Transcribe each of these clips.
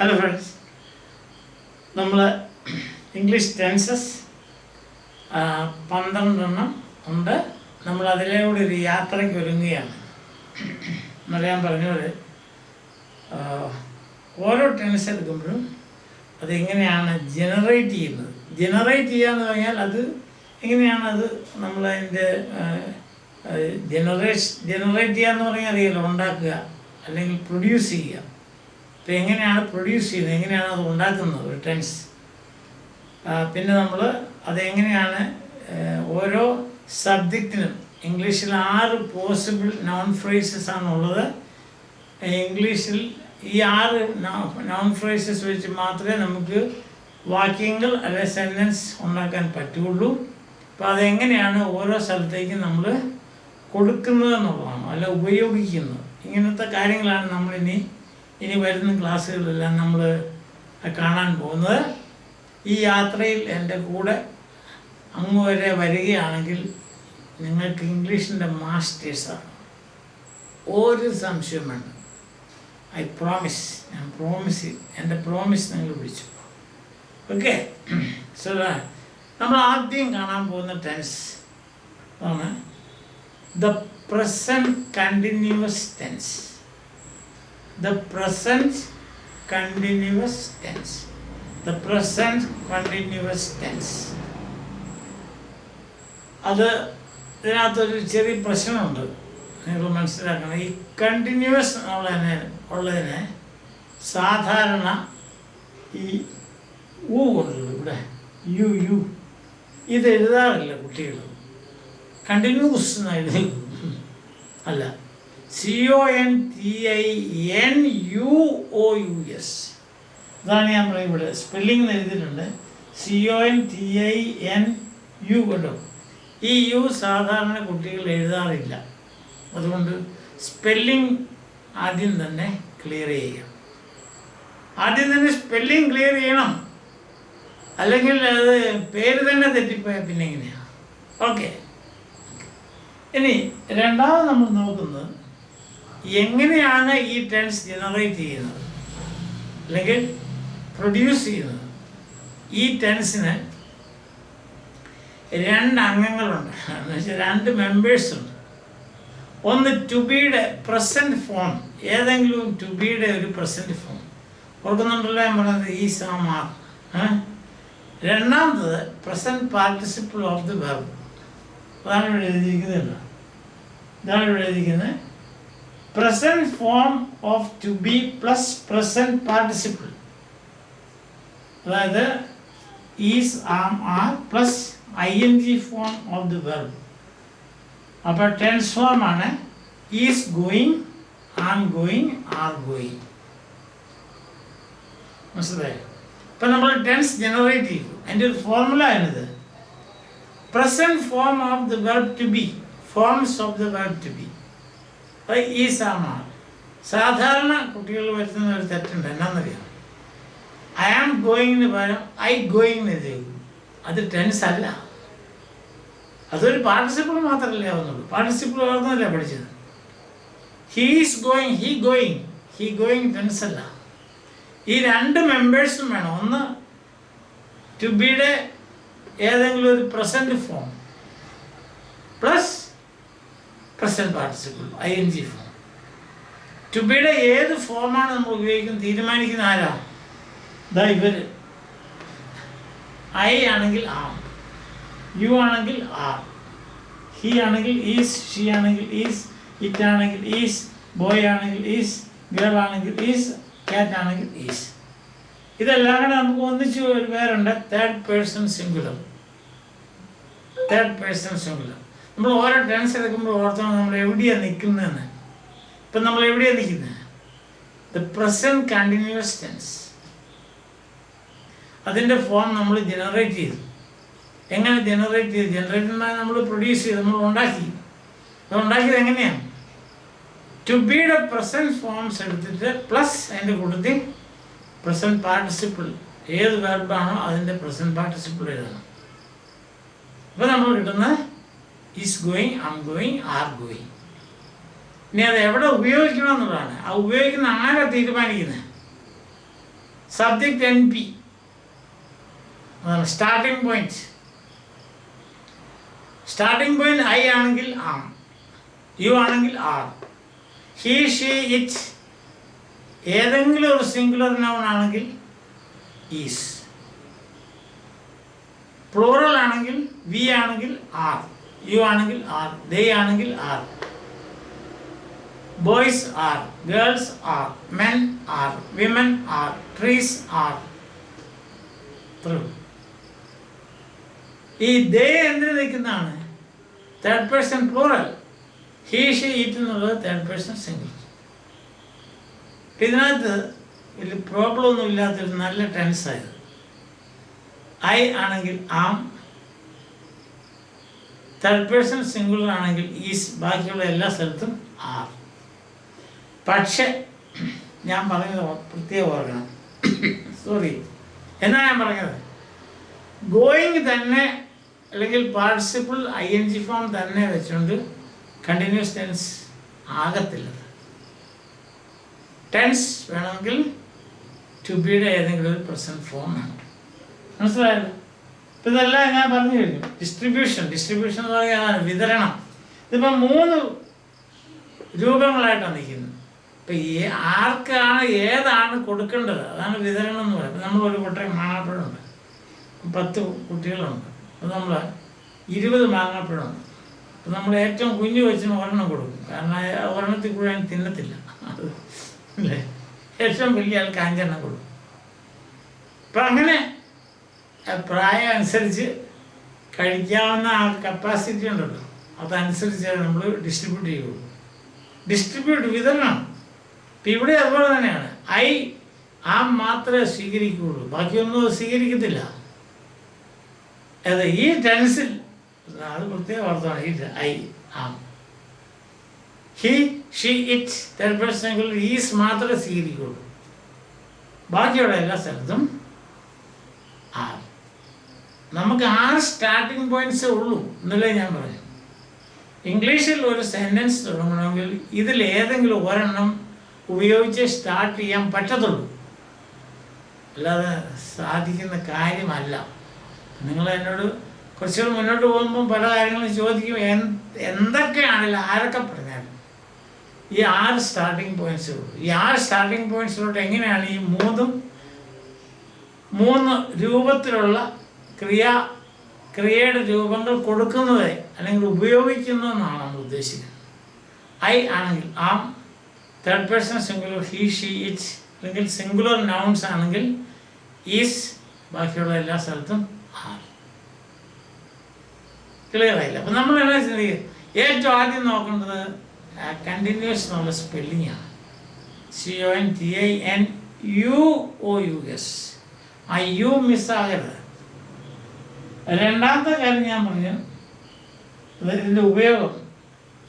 Hello friends, നമ്മൾ English tenses 12 ഉണ്ട്. നമ്മൾ അതിലൂടെ ഒരു യാത്രയ്ക്ക് ഒരുങ്ങുകയാണ്. എന്നല്ല ഞാൻ പറഞ്ഞത്, ഓരോ ടെൻസ് എടുക്കുമ്പോഴും അതെങ്ങനെയാണ് ജനറേറ്റ് ചെയ്യുന്നത്. ജനറേറ്റ് ചെയ്യുക എന്ന് പറഞ്ഞാൽ അത് എങ്ങനെയാണത് നമ്മളതിൻ്റെ ജനറേറ്റ് ചെയ്യുക എന്ന് പറഞ്ഞാൽ അറിയാലോ, ഉണ്ടാക്കുക അല്ലെങ്കിൽ പ്രൊഡ്യൂസ് ചെയ്യുക. അപ്പോൾ എങ്ങനെയാണ് പ്രൊഡ്യൂസ് ചെയ്യുന്നത്, എങ്ങനെയാണ് അത് ഉണ്ടാക്കുന്നത് ഒരു ടെൻസ്. പിന്നെ നമ്മൾ അതെങ്ങനെയാണ് ഓരോ സബ്ജക്റ്റിനും ഇംഗ്ലീഷിൽ 6 പോസിബിൾ നോൺ ഫ്രേസസ് ആണുള്ളത്. ഇംഗ്ലീഷിൽ ഈ 6 നോൺ ഫ്രേസസ് വെച്ച് മാത്രമേ നമുക്ക് വാക്യങ്ങൾ അല്ലെങ്കിൽ സെൻറ്റൻസ് ഉണ്ടാക്കാൻ പറ്റുള്ളൂ. അപ്പോൾ അതെങ്ങനെയാണ് ഓരോ സ്ഥലത്തേക്കും നമ്മൾ കൊടുക്കുന്നത് എന്നുള്ളതാണ്, അല്ല ഉപയോഗിക്കുന്നത്. ഇങ്ങനത്തെ കാര്യങ്ങളാണ് ഇനി വരുന്ന ക്ലാസ്സുകളിലെല്ലാം നമ്മൾ കാണാൻ പോകുന്നത്. ഈ യാത്രയിൽ എൻ്റെ കൂടെ അങ്ങ് വരെ വരികയാണെങ്കിൽ നിങ്ങൾക്ക് ഇംഗ്ലീഷിൻ്റെ മാസ്റ്റേഴ്സാണ്, ഒരു സംശയം വേണ്ട. ഐ പ്രോമിസ്, ഞാൻ പ്രോമിസ്, എൻ്റെ പ്രോമിസ് നിങ്ങൾ പിടിച്ചു. ഓക്കെ, സോ നമ്മൾ ആദ്യം കാണാൻ പോകുന്ന ടെൻസ് ആണ് the present continuous tense. The present continuous tense. The present continuous tense. അത് ഇതിനകത്തൊരു ചെറിയ പ്രശ്നമുണ്ട്, നിങ്ങൾ മനസ്സിലാക്കണം. ഈ കണ്ടിന്യൂവസ് ഉള്ളതിനെ സാധാരണ ഈ ഊ കൊണ്ടുള്ളൂ, ഇവിടെ യു ഇത് എഴുതാറില്ല കുട്ടികൾ. കണ്ടിന്യൂസ് എന്ന് എഴുതി അല്ല, CONTINUOUS. ഇതാണ് ഞാൻ പറയും. ഇവിടെ സ്പെല്ലിംഗ് എഴുതിയിട്ടുണ്ട്, CONTINU കേട്ടോ. ഈ യു സാധാരണ കുട്ടികൾ എഴുതാറില്ല. അതുകൊണ്ട് സ്പെല്ലിംഗ് ആദ്യം തന്നെ ക്ലിയർ ചെയ്യുക. ആദ്യം തന്നെ സ്പെല്ലിംഗ് ക്ലിയർ ചെയ്യണം, അല്ലെങ്കിൽ അത് പേര് തന്നെ തെറ്റിപ്പോയാൽ പിന്നെ എങ്ങനെയാണ്? ഓക്കെ, ഇനി രണ്ടാമത് നമ്മൾ നോക്കുന്നത് എങ്ങനെയാണ് ഈ ടെൻസ് ജനറേറ്റ് ചെയ്യുന്നത് അല്ലെങ്കിൽ പ്രൊഡ്യൂസ് ചെയ്യുന്നത്. ഈ ടെൻസിന് 2 അംഗങ്ങളുണ്ട്, എന്ന് വെച്ചാൽ 2 മെമ്പേഴ്സുണ്ട്. ഒന്ന് ടു ബിയുടെ പ്രസൻറ്റ് ഫോം, ഏതെങ്കിലും ടു ബിയുടെ ഒരു പ്രസൻറ്റ് ഫോം ഓർക്കുന്നുണ്ടല്ലോ, ഞാൻ പറയുന്നത് ഈ സാമാർ. രണ്ടാമത്തത് present participle of the verb. അതാണ് ഇവിടെ എഴുതിയിരിക്കുന്നില്ല, ഇതാണ് ഇവിടെ എഴുതിയിരിക്കുന്നത്. Present form of to be plus present participle. അതായത് is, am, are plus ing form of the verb. അപ്പോൾ ടെൻസ് ഫോം ആണ് is going, am going, are going. മനസ്സിലായോ? ഇപ്പം നമ്മൾ ടെൻസ് ജനറേറ്റ് ചെയ്തു. അതിൻ്റെ ഒരു ഫോർമുല ആണിത്. Present form of the verb to be, forms of the verb to be. ഈ സാമാണ് സാധാരണ കുട്ടികൾ വരുത്തുന്ന ഒരു തെറ്റുണ്ട്. എന്നാന്നറിയാം, ഐ ആം ഗോയിങ്ങിന് പകരം ഐ ഗോയിങ് എഴുതും. അത് ടെൻസ് അല്ല, അതൊരു പാർട്ടിസിപ്പിൾ മാത്രമല്ലേ ആവുന്നുള്ളൂ. പാർട്ടിസിപ്പിൾ ആവുന്നതല്ല പഠിച്ചത്. He is going, he going tense അല്ല. ഈ 2 മെമ്പേഴ്സും വേണം. ഒന്ന് ടു ബിയുടെ ഏതെങ്കിലും ഒരു present form plus present participle ing form. To ബിയുടെ ഏത് ഫോമാണ് നമ്മൾ ഉപയോഗിക്കുന്നത് തീരുമാനിക്കുന്ന ആരാ? ഇതാ ഇവർ. ഐ ആണെങ്കിൽ ആം, യു ആണെങ്കിൽ ആർ, ഹി ആണെങ്കിൽ ഈസ്, ഷീ ആണെങ്കിൽ ഈസ്, ഇറ്റ് ആണെങ്കിൽ ഈസ്, ബോയ് ആണെങ്കിൽ ഈസ്, ഗേൾ ആണെങ്കിൽ ഈസ്, ക്യാറ്റ് ആണെങ്കിൽ ഈസ്. ഇതെല്ലാം കൂടെ നമുക്ക് ഒന്നിച്ച് ഒരു പേരുണ്ട്, തേർഡ് പേഴ്സൺ സിംഗുലർ. നമ്മൾ ഓരോ ടെൻസ് എടുക്കുമ്പോൾ ഓർത്തണം നമ്മൾ എവിടെയാണ് നിൽക്കുന്നതെന്ന്. ഇപ്പം നമ്മൾ എവിടെയാണ് നിൽക്കുന്നത്? The present continuous tense. അതിൻ്റെ ഫോം നമ്മൾ ജനറേറ്റ് ചെയ്തു. എങ്ങനെ ജനറേറ്റ് ചെയ്തു? ജനറേറ്റ് നമ്മൾ പ്രൊഡ്യൂസ് ചെയ്തു, നമ്മൾ ഉണ്ടാക്കി. അത് ഉണ്ടാക്കിയത് എങ്ങനെയാണ്? ടു ബിയുടെ പ്രസൻറ്റ് ഫോംസ് എടുത്തിട്ട് പ്ലസ് അതിൻ്റെ കൂട്ടത്തിൽ പ്രസൻറ്റ് പാർട്ടിസിപ്പിൾ, ഏത് വെർബാണോ അതിൻ്റെ പ്രസൻറ്റ് പാർട്ടിസിപ്പിൾ എഴുതണം. അപ്പോൾ നമ്മൾ കിട്ടുന്നത് is going, am going, are going. ഇനി അത് എവിടെ ഉപയോഗിക്കണം എന്നുള്ളതാണ്. ആ ഉപയോഗിക്കുന്ന ആരാ തീരുമാനിക്കുന്നത്? Subject NP, starting point. Starting point I ആണെങ്കിൽ ആം, യു ആണെങ്കിൽ ആർ. ഹി ഷീ ഇറ്റ് ഏതെങ്കിലും ഒരു സിംഗുലർ നൗൺ ആണെങ്കിൽ ഈസ്. പ്ലൂറൽ ആണെങ്കിൽ വി ആണെങ്കിൽ ആർ, യു ആണെങ്കിൽ ആർ, ദേ ആണെങ്കിൽ are. Boys are, girls are, men are, women are, trees are. ഈ ദേ എന്തിനു നിൽക്കുന്നതാണ്? Third person plural. He she it എന്നുള്ളത് തേർഡ് പേഴ്സൺ സിംഗിൾ. ഇതിനകത്ത് വലിയ പ്രോബ്ലം ഒന്നും ഇല്ലാത്തൊരു നല്ല ടെൻസായത്. I ആണെങ്കിൽ ആം, തേർഡ് പേഴ്സൺ സിംഗുലർ ആണെങ്കിൽ ഈസ്, ബാക്കിയുള്ള എല്ലാ സ്ഥലത്തും ആർ. പക്ഷെ ഞാൻ പറഞ്ഞത് പ്രത്യേകം ഓർക്കണം, സോറി. എന്നാ ഞാൻ പറഞ്ഞത്, ഗോയിങ് തന്നെ അല്ലെങ്കിൽ പാർട്ടിസിപ്പിൾ ING ഫോം തന്നെ വെച്ചുകൊണ്ട് കണ്ടിന്യൂസ് ടെൻസ് ആകത്തില്ല. ടെൻസ് വേണമെങ്കിൽ ടു ബിയുടെ ഏതെങ്കിലും ഒരു പ്രസൻറ്റ് ഫോം വേണം. മനസ്സിലായല്ലോ? ഇപ്പം ഇതെല്ലാം ഞാൻ പറഞ്ഞു കഴിഞ്ഞു. ഡിസ്ട്രിബ്യൂഷൻ എന്ന് പറയുന്നത് വിതരണം. ഇതിപ്പം 3 രൂപങ്ങളായിട്ടാണ് നിൽക്കുന്നത്. ഇപ്പം ആർക്കാണ് ഏതാണ് കൊടുക്കേണ്ടത് അതാണ് വിതരണം എന്ന് പറയുന്നത്. നമ്മളൊരു കുട്ടയം മാങ്ങാപ്പഴമുണ്ട്, 10 കുട്ടികളുണ്ട്, അപ്പം നമ്മൾ 20 മാങ്ങാപ്പഴമുണ്ട്. അപ്പം നമ്മൾ ഏറ്റവും കുഞ്ഞു വെച്ചിന് ഒരെണ്ണം കൊടുക്കും, കാരണം ഒരെണ്ണത്തിൽ കൂടെ തിന്നത്തില്ല, അല്ലേ? ഏറ്റവും വലിയ ആൾക്ക് 5 എണ്ണം കൊടുക്കും. അപ്പം അങ്ങനെ പ്രായം അനുസരിച്ച് കഴിക്കാവുന്ന ആ കപ്പാസിറ്റി ഉണ്ടല്ലോ, അതനുസരിച്ച് നമ്മൾ ഡിസ്ട്രിബ്യൂട്ട് ചെയ്യുള്ളൂ. വിതരണം. ഇപ്പം ഇവിടെ അതുപോലെ തന്നെയാണ്. ആം മാത്രമേ സ്വീകരിക്കുകയുള്ളൂ, ബാക്കിയൊന്നും സ്വീകരിക്കത്തില്ല. അത് ഈ ടെൻസിൽ അത് പ്രത്യേക അർത്ഥമാണ്. ഈ am, he she it third person singular is മാത്രമേ സ്വീകരിക്കുകയുള്ളൂ, ബാക്കിയുള്ള എല്ലാ സ്ഥലത്തും ആർ. നമുക്ക് 6 സ്റ്റാർട്ടിംഗ് പോയിന്റ്സേ ഉള്ളൂ എന്നല്ലേ ഞാൻ പറഞ്ഞു. ഇംഗ്ലീഷിൽ ഒരു സെൻറ്റൻസ് തുടങ്ങണമെങ്കിൽ ഇതിൽ ഏതെങ്കിലും ഒരെണ്ണം ഉപയോഗിച്ച് സ്റ്റാർട്ട് ചെയ്യാൻ പറ്റത്തുള്ളൂ, അല്ലാതെ സാധിക്കുന്ന കാര്യമല്ല. നിങ്ങൾ എന്നോട് കുറച്ചുകൂടെ മുന്നോട്ട് പോകുമ്പം പല കാര്യങ്ങളും ചോദിക്കും, എന്തൊക്കെയാണെങ്കിലും ആരൊക്കെ പറഞ്ഞാലും ഈ 6 സ്റ്റാർട്ടിംഗ് പോയിന്റ്സേ ഉള്ളൂ. ഈ 6 സ്റ്റാർട്ടിംഗ് പോയിന്റ്സിലോട്ട് എങ്ങനെയാണ് ഈ 3 രൂപത്തിലുള്ള ക്രിയയുടെ രൂപങ്ങൾ കൊടുക്കുന്നത് അല്ലെങ്കിൽ ഉപയോഗിക്കുന്നതെന്നാണ് നമ്മൾ ഉദ്ദേശിക്കുന്നത്. I ആണെങ്കിൽ am, third person singular he she it, അല്ലെങ്കിൽ സിംഗുലർ നൗൺസ് ആണെങ്കിൽ ഈസ്, ബാക്കിയുള്ള എല്ലാ സ്ഥലത്തും ആർ. ക്ലിയർ ആയില്ല? അപ്പം നമ്മൾ എന്നാ ചിന്തിക്കുക, ഏറ്റവും ആദ്യം നോക്കേണ്ടത് കണ്ടിന്യൂസ് എന്നുള്ള സ്പെല്ലിംഗ് ആണ്. CONTINUOUS. ആ യു മിസ്സാകരുത്. രണ്ടാമത്തെ കാര്യം ഞാൻ പറഞ്ഞു, ഇതിൻ്റെ ഉപയോഗം.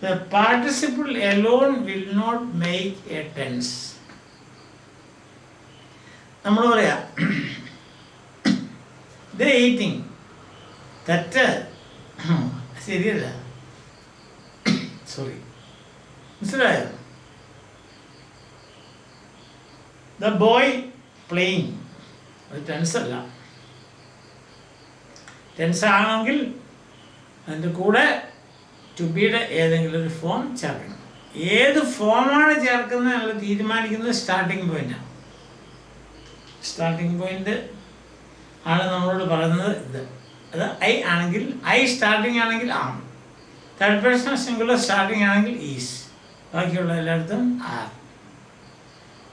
The participle alone will not make a tense. നമ്മൾ പറയാ they eating, തെറ്റ്, ശരിയല്ല, സോറി, മനസ്സിലായോ? The boy playing, അത് ടെൻസ് അല്ല. ടെൻസ് ആണെങ്കിൽ അതിൻ്റെ കൂടെ ടു ബിയുടെ ഏതെങ്കിലും ഒരു ഫോം ചേർക്കണം. ഏത് ഫോമാണ് ചേർക്കുന്നത് നമ്മൾ തീരുമാനിക്കുന്നത് സ്റ്റാർട്ടിംഗ് പോയിൻ്റാണ്. സ്റ്റാർട്ടിംഗ് പോയിൻ്റ് ആണ് നമ്മളോട് പറയുന്നത് ഇത്. അത് I ആണെങ്കിൽ സ്റ്റാർട്ടിംഗ് ആണെങ്കിൽ am, third person singular starting ആണെങ്കിൽ ഈസ്, ബാക്കിയുള്ള എല്ലായിടത്തും ആർ.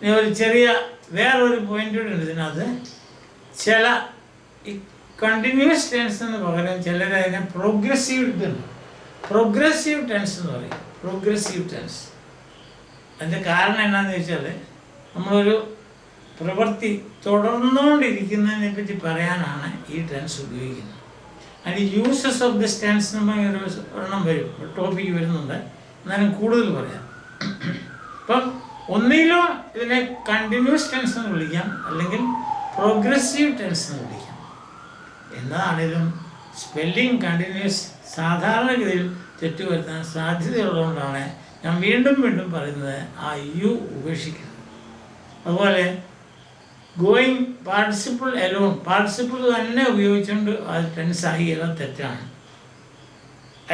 ഇനി ഒരു ചെറിയ വേറൊരു പോയിൻ്റ് കൂടെ ഉണ്ട് ഇതിനകത്ത്. ചില ഈ കണ്ടിന്യൂസ് ടെൻസിന് പകരം ചിലർ അതിനെ പ്രോഗ്രസീവ് ടെൻസ് എന്ന് പറയും. Progressive tense. അതിൻ്റെ കാരണം എന്നാന്ന് ചോദിച്ചാൽ, നമ്മളൊരു പ്രവൃത്തി തുടർന്നുകൊണ്ടിരിക്കുന്നതിനെ പറ്റി പറയാനാണ് ഈ ടെൻസ് ഉപയോഗിക്കുന്നത്. അതിന് യൂസസ് ഓഫ് ദിസ് ടെൻസ് ഒരു ഒരെണ്ണം വരും, ടോപ്പിക്ക് വരുന്നുണ്ട്, എന്നാലും കൂടുതൽ പറയാം. അപ്പം ഒന്നിലും ഇതിനെ കണ്ടിന്യൂസ് ടെൻസ് എന്ന് വിളിക്കാം, അല്ലെങ്കിൽ പ്രോഗ്രസീവ് ടെൻസ് എന്ന് വിളിക്കാം. എന്നതാണെങ്കിലും സ്പെല്ലിംഗ് കണ്ടിന്യൂസ് സാധാരണഗതിയിൽ തെറ്റുവരുത്താൻ സാധ്യതയുള്ളതുകൊണ്ടാണ് ഞാൻ വീണ്ടും പറയുന്നത് ആ യു ഉപേക്ഷിക്കുന്നത്. അതുപോലെ ഗോയിങ് പാർട്ടിസിപ്പിൾ എലോൺ, പാർട്ടിസിപ്പിൾ തന്നെ ഉപയോഗിച്ചുകൊണ്ട് അത് ടെൻസായി എല്ലാം തെറ്റാണ്.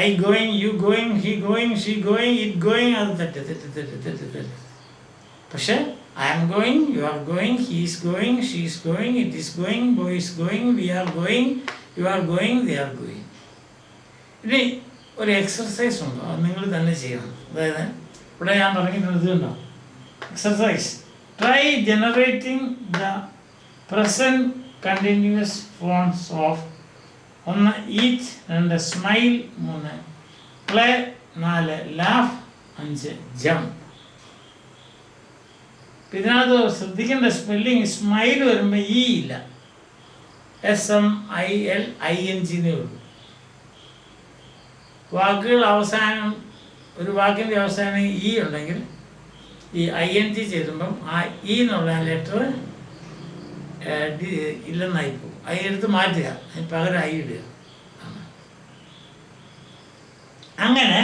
I going, you going, he going, she going, it going, അത് തെറ്റ്. പക്ഷെ I am going, you are going, he is going, she is going, it is going, boy is going, we are going, you are going, they are going. ഇനി ഒരു exercise ഉണ്ട്, അത് നിങ്ങൾ തന്നെ ചെയ്യണം. അതായത് ഇവിടെ ഞാൻ പറഞ്ഞിട്ടുണ്ട്, ഇതുണ്ടോ exercise. Try generating the present continuous forms of 1 eat, 2 smile, 3 play, 4 laugh, 5 jump. ഇതിനകത്ത് ശ്രദ്ധിക്കേണ്ട സ്പെല്ലിങ്, സ്മൈൽ വരുമ്പോൾ ഇ ഇല്ല, SMILING ഉള്ളൂ. വാക്കുകൾ അവസാനം, ഒരു വാക്കിൻ്റെ അവസാനം ഇ ഉണ്ടെങ്കിൽ ഈ ING ചേരുമ്പം ആ ഇ എന്നുള്ള ലെറ്റർ ഇല്ലെന്നായി പോകും. ഐ എടുത്ത് മാറ്റുക, അതിന് പകരം ഐ ഇടുക. അങ്ങനെ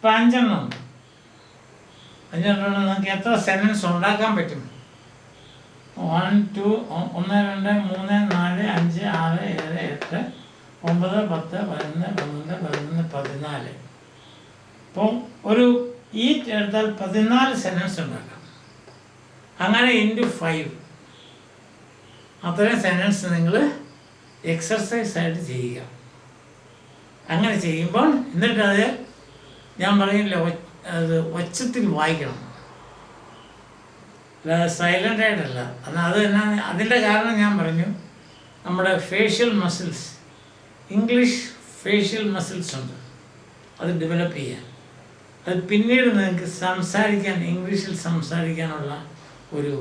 5 ഉണ്ട്. 5 നമുക്ക് എത്ര സെൻറ്റൻസ് ഉണ്ടാക്കാൻ പറ്റും? 1, 2, 1, 2, 3, 4, 5, 6, 7, 8, 9, 10, 11, 12, 13, 14. അപ്പോൾ ഒരു ഈറ്റ് എടുത്താൽ 14 സെൻറ്റൻസ് ഉണ്ടാക്കാം. അങ്ങനെ ഇൻറ്റു 5 അത്രയും സെൻറ്റൻസ് നിങ്ങൾ എക്സർസൈസ് ആയിട്ട് ചെയ്യുക. അങ്ങനെ ചെയ്യുമ്പോൾ എന്നിട്ടത് ഞാൻ പറയില്ല, അത് ഒച്ചത്തിൽ വായിക്കണം, അല്ലാതെ സൈലൻ്റ് ആയിട്ടല്ല. അത് തന്നെ അതിൻ്റെ കാരണം ഞാൻ പറഞ്ഞു, നമ്മുടെ facial muscles, English facial muscles ഉണ്ട്, അത് ഡെവലപ്പ് ചെയ്യാൻ. അത് പിന്നീട് നിങ്ങൾക്ക് സംസാരിക്കാൻ, ഇംഗ്ലീഷിൽ സംസാരിക്കാനുള്ള ഒരു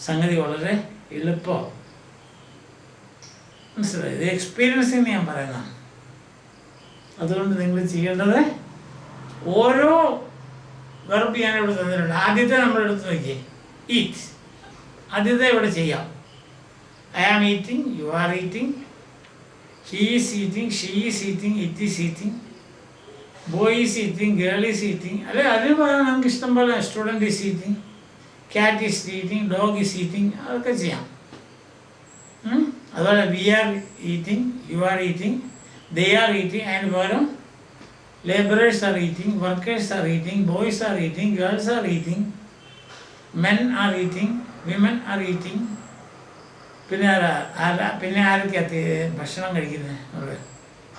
സംഗതി വളരെ എളുപ്പമാണ്. മനസ്സിലായി? ഇത് എക്സ്പീരിയൻസിന് ഞാൻ പറയുന്നതാണ്. അതുകൊണ്ട് നിങ്ങൾ ചെയ്യേണ്ടത്, ഓരോ വെർബ് ഞാൻ ഇവിടെ തന്നിട്ടുണ്ട്. ആദ്യത്തെ നമ്മൾ എടുത്ത് നോക്കിയേ, ഈറ്റ്. ആദ്യത്തെ ഇവിടെ ചെയ്യാം. I am eating, you are eating, he is eating, she is eating, it is eating, boy is eating, girl is eating. അല്ലെ അതിന് പറയാൻ നമുക്ക് ഇഷ്ടം പോലെ. Student is eating, cat is eating, dog is eating, അതൊക്കെ ചെയ്യാം. അതുപോലെ we are eating, you are eating, they are eating. അതിന് പകരം laborers are eating, workers are eating, boys are eating, girls are eating, men are eating, women are eating. പിന്നെ ആരൊക്കെയാ ഭക്ഷണം കഴിക്കുന്നത്?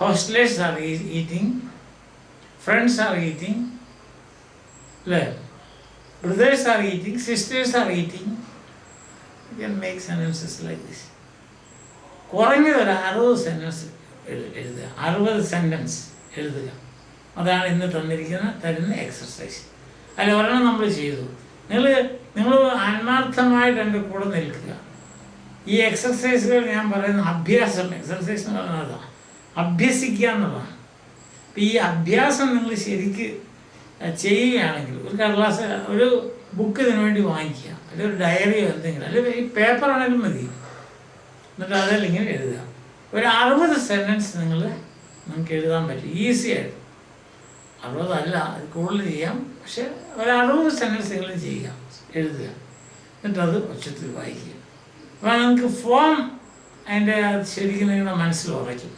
Hostellers are eating, friends are eating, അല്ലേ? Brothers are eating, sisters are eating. You can make sentences like this. കുറഞ്ഞത് ഒരു 60 sentence എഴുതുക, 60 sentence എഴുതുക. അതാണ് ഇന്ന് തരുന്ന എക്സർസൈസ്. അതിൽ ഒരെണ്ണം നമ്മൾ ചെയ്തു. നിങ്ങൾ ആത്മാർത്ഥമായിട്ട് എൻ്റെ കൂടെ നിൽക്കുക. ഈ എക്സർസൈസുകൾ ഞാൻ പറയുന്ന അഭ്യാസം, എക്സർസൈസ് എന്ന് പറയുന്നത് അതാണ്, അഭ്യസിക്കുക എന്നുള്ളതാണ്. അപ്പം ഈ അഭ്യാസം നിങ്ങൾ ശരിക്ക് ചെയ്യുകയാണെങ്കിൽ, ഒരു കടലാസ്, ഒരു ബുക്ക് ഇതിനു വേണ്ടി വാങ്ങിക്കുക, അല്ലെങ്കിൽ ഒരു ഡയറിയോ എന്തെങ്കിലും, അല്ലെങ്കിൽ ഈ പേപ്പർ ആണെങ്കിലും മതി. എന്നിട്ട് അതെല്ലാം ഇങ്ങനെ എഴുതുക. ഒരു 60 സെൻറ്റൻസ് നിങ്ങൾക്ക് എഴുതാൻ പറ്റും ഈസിയായിട്ട്. 60 അല്ല, അത് കൂടുതൽ ചെയ്യാം, പക്ഷെ ഒരു 60 സെൻറ്റൻസ് നിങ്ങൾ ചെയ്യുക, എഴുതുക, എന്നിട്ടത് ഒച്ചത്തിൽ വായിക്കുക. അപ്പോൾ നിങ്ങൾക്ക് ഫോം അതിൻ്റെ ശരിക്കും നിങ്ങളുടെ മനസ്സിൽ ഉറയ്ക്കും.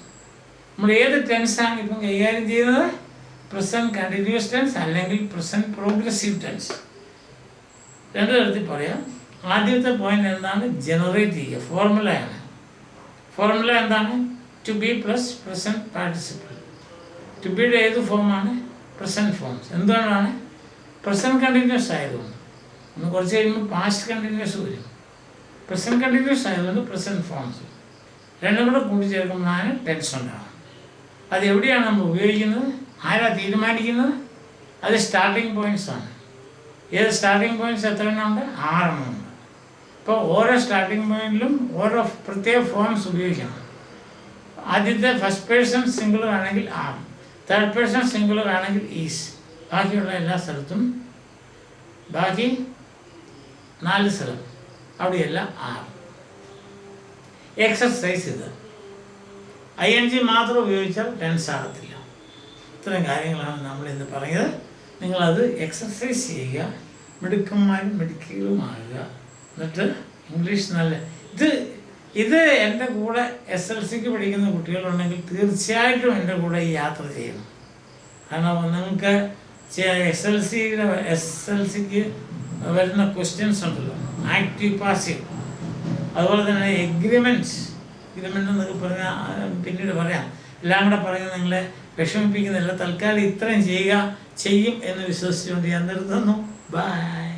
നമ്മൾ ഏത് ടെൻസാണ് ഇപ്പം കൈകാര്യം ചെയ്യുന്നത്? പ്രസൻറ്റ് കണ്ടിന്യൂസ് ടെൻസ് അല്ലെങ്കിൽ പ്രസൻറ്റ് പ്രോഗ്രസീവ് ടെൻസ്. 2 തരത്തിൽ പറയാം. ആദ്യത്തെ പോയിന്റ് എന്താണ്? ജനറേറ്റ് ചെയ്യുക, ഫോർമുലയാണ്. ഫോർമുല എന്താണ്? To be plus present participle. To ബിയുടെ ഏത് ഫോമാണ്? Present forms. എന്തുകൊണ്ടാണ്? പ്രസൻറ്റ് കണ്ടിന്യൂസ് ആയതുകൊണ്ട്. ഒന്ന് കുറച്ച് കഴിയുമ്പോൾ പാസ്റ്റ് കണ്ടിന്യൂസ് വരും. പ്രസൻറ്റ് കണ്ടിന്യൂസ് ആയതുകൊണ്ട് പ്രസൻറ്റ് ഫോംസ്. രണ്ടും കൂടെ കൂട്ടിച്ചേർക്കുമ്പോഴാണ് ടെൻസ് ഉണ്ടാകും. അത് എവിടെയാണ് നമ്മൾ ഉപയോഗിക്കുന്നത്? ആരാ തീരുമാനിക്കുന്നത്? അത് സ്റ്റാർട്ടിങ് പോയിൻറ്റ്സ് ആണ്. ഏത് സ്റ്റാർട്ടിങ് പോയിൻറ്റ്സ് എത്ര എണ്ണം ഉണ്ട്? 6 എണ്ണം ഉണ്ട്. അപ്പോൾ ഓരോ സ്റ്റാർട്ടിങ് പോയിന്റിലും ഓരോ പ്രത്യേക ഫോംസ് ഉപയോഗിക്കണം. ആദ്യത്തെ ഫസ്റ്റ് പേഴ്സൺ സിംഗുലർ ആണെങ്കിൽ ആം, തേർഡ് പേഴ്സൺ സിംഗുലർ ആണെങ്കിൽ ഈസ്. ബാക്കിയുള്ള എല്ലാ സ്ഥലത്തും, ബാക്കി 4 സ്ഥലം അവിടെയെല്ലാം ആം. എക്സർസൈസ് ഇത്. ING മാത്രം ഉപയോഗിച്ചാൽ ടെൻസ് ആകത്തില്ല. ഇത്തരം കാര്യങ്ങളാണ് നമ്മൾ ഇന്ന് പറഞ്ഞത്. നിങ്ങളത് എക്സർസൈസ് ചെയ്യുക, മിടുക്കന്മാരും മിടുക്കികളുമാകുക. എന്നിട്ട് ഇംഗ്ലീഷ് നല്ല ഇത് എൻ്റെ കൂടെ SLC പഠിക്കുന്ന കുട്ടികളുണ്ടെങ്കിൽ തീർച്ചയായിട്ടും എൻ്റെ കൂടെ ഈ യാത്ര ചെയ്യണം. കാരണം നിങ്ങൾക്ക് SLCക്ക് വരുന്ന ക്വസ്റ്റ്യൻസ് ഉണ്ടല്ലോ, ആക്റ്റീവ് പാസീവ്, അതുപോലെ തന്നെ എഗ്രിമെൻറ്റ് എന്നൊക്കെ പറഞ്ഞാൽ പിന്നീട് പറയാം. എല്ലാം കൂടെ പറഞ്ഞ് നിങ്ങളെ വിഷമിപ്പിക്കുന്നില്ല. തൽക്കാലം ഇത്രയും ചെയ്യും എന്ന് വിശ്വസിച്ചുകൊണ്ട് ഞാൻ നിർത്തുന്നു. ബൈ.